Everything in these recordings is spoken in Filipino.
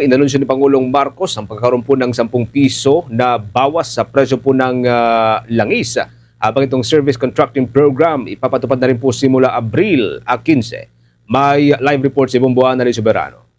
Inanunsyo ni Pangulong Marcos ang pagkakaroon po ng 10 piso na bawas sa presyo po ng langis. Habang itong service contracting program, ipapatupad na rin po simula Abril 15. May live report si Bomboana Lee Soberano.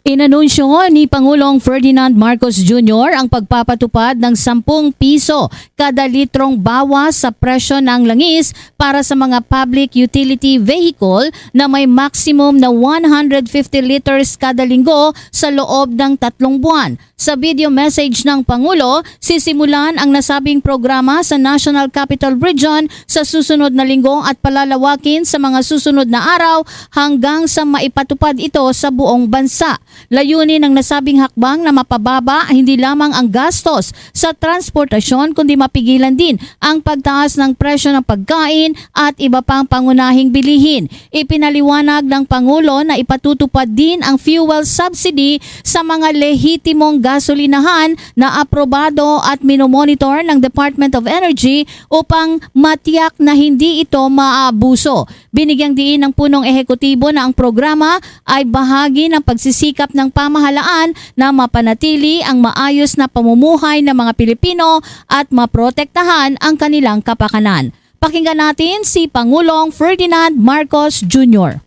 Inanunsyo ni Pangulong Ferdinand Marcos Jr. ang pagpapatupad ng 10 piso kada litrong bawas sa presyo ng langis para sa mga public utility vehicle na may maximum na 150 liters kada linggo sa loob ng 3 buwan. Sa video message ng Pangulo, sisimulan ang nasabing programa sa National Capital Region sa susunod na linggo at palalawakin sa mga susunod na araw hanggang sa maipatupad ito sa buong bansa. Layunin ng nasabing hakbang na mapababa hindi lamang ang gastos sa transportasyon kundi mapigilan din ang pagtaas ng presyo ng pagkain at iba pang pangunahing bilihin. Ipinaliwanag ng Pangulo na ipatutupad din ang fuel subsidy sa mga lehitimong gasolinahan na aprobado at minomonitor ng Department of Energy upang matiyak na hindi ito maaabuso. Binigyang diin ng punong ehekutibo na ang programa ay bahagi ng pagsisikap ng pamahalaan na mapanatili ang maayos na pamumuhay ng mga Pilipino at maprotektahan ang kanilang kapakanan. Pakinggan natin si Pangulong Ferdinand Marcos Jr.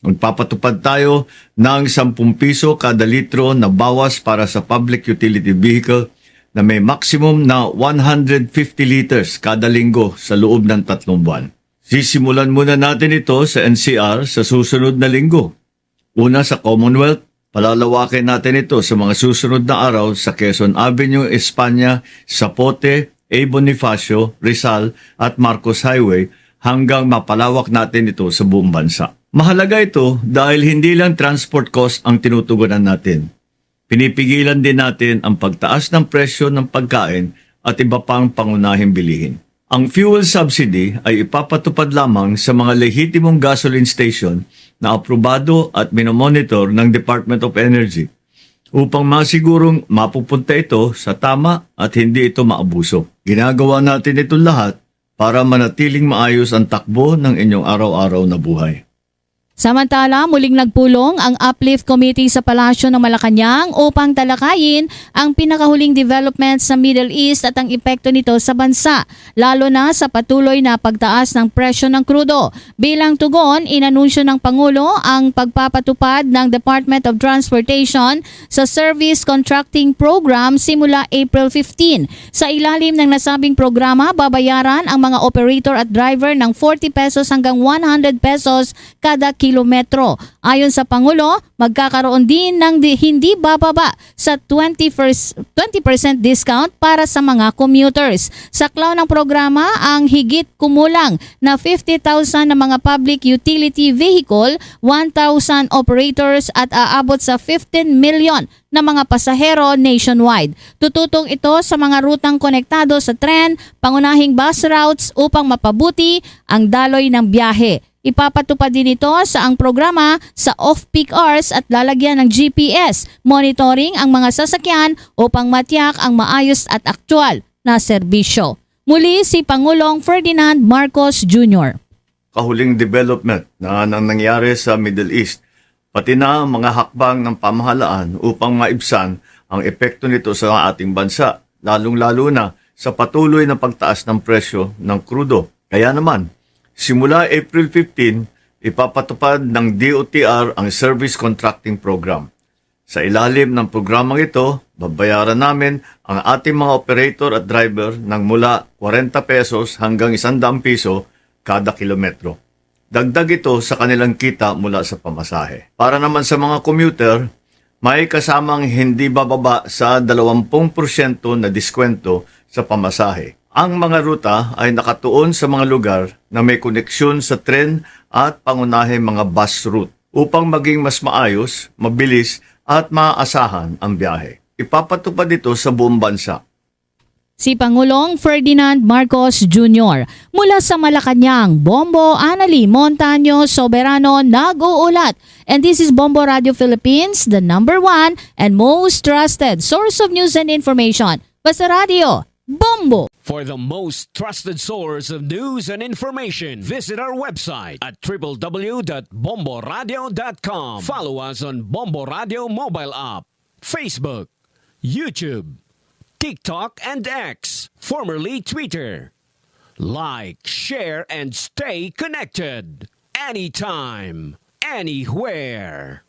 Magpapatupad tayo ng 10 piso kada litro na bawas para sa public utility vehicle na may maximum na 150 liters kada linggo sa loob ng 3 buwan. Sisimulan muna natin ito sa NCR sa susunod na linggo. Una sa Commonwealth, palalawakin natin ito sa mga susunod na araw sa Quezon Avenue, Espanya, Zapote, A. Bonifacio, Rizal at Marcos Highway hanggang mapalawak natin ito sa buong bansa. Mahalaga ito dahil hindi lang transport cost ang tinutugunan natin. Pinipigilan din natin ang pagtaas ng presyo ng pagkain at iba pang pangunahing bilihin. Ang fuel subsidy ay ipapatupad lamang sa mga lehitimong gasoline station na aprobado at minomonitor ng Department of Energy upang masigurong mapupunta ito sa tama at hindi ito maabuso. Ginagawa natin ito lahat para manatiling maayos ang takbo ng inyong araw-araw na buhay. Samantala, muling nagpulong ang Uplift Committee sa Palasyo ng Malacanang upang talakayin ang pinakahuling developments sa Middle East at ang epekto nito sa bansa, lalo na sa patuloy na pagtaas ng presyo ng krudo. Bilang tugon, inanunsyo ng Pangulo ang pagpapatupad ng Department of Transportation sa Service Contracting Program simula April 15. Sa ilalim ng nasabing programa, babayaran ang mga operator at driver ng 40 pesos hanggang 100 pesos kada kilometro. Ayon sa Pangulo, magkakaroon din ng hindi bababa sa 20% discount para sa mga commuters. Saklaw ng programa ang higit kumulang na 50,000 na mga public utility vehicle, 1,000 operators at aabot sa 15 million na mga pasahero nationwide. Tututong ito sa mga rutang konektado sa tren, pangunahing bus routes upang mapabuti ang daloy ng biyahe. Ipapatupad din ito sa ang programa sa off-peak hours at lalagyan ng GPS, monitoring ang mga sasakyan upang matiyak ang maayos at aktwal na serbisyo. Muli si Pangulong Ferdinand Marcos Jr. Kahuling development na nangyari sa Middle East, pati na mga hakbang ng pamahalaan upang maibsan ang epekto nito sa ating bansa, lalong-lalo na sa patuloy na pagtaas ng presyo ng krudo. Kaya naman, simula April 15, ipapatupad ng DOTR ang Service Contracting Program. Sa ilalim ng programang ito, babayaran namin ang ating mga operator at driver ng mula 40 pesos hanggang 100 piso kada kilometro. Dagdag ito sa kanilang kita mula sa pamasahe. Para naman sa mga commuter, may kasamang hindi bababa sa 20% na diskwento sa pamasahe. Ang mga ruta ay nakatuon sa mga lugar na may koneksyon sa tren at pangunahing mga bus route upang maging mas maayos, mabilis at maaasahan ang biyahe. Ipapatupad ito sa buong bansa. Si Pangulong Ferdinand Marcos Jr. Mula sa Malacanang, Bombo Anali Montaño Soberano nag-uulat. And this is Bombo Radio Philippines, the #1 and most trusted source of news and information. Basta Radio, Bombo! For the most trusted source of news and information, visit our website at www.bomboradio.com. Follow us on Bombo Radio mobile app, Facebook, YouTube, TikTok, and X, formerly Twitter. Like, share, and stay connected. Anytime, anywhere.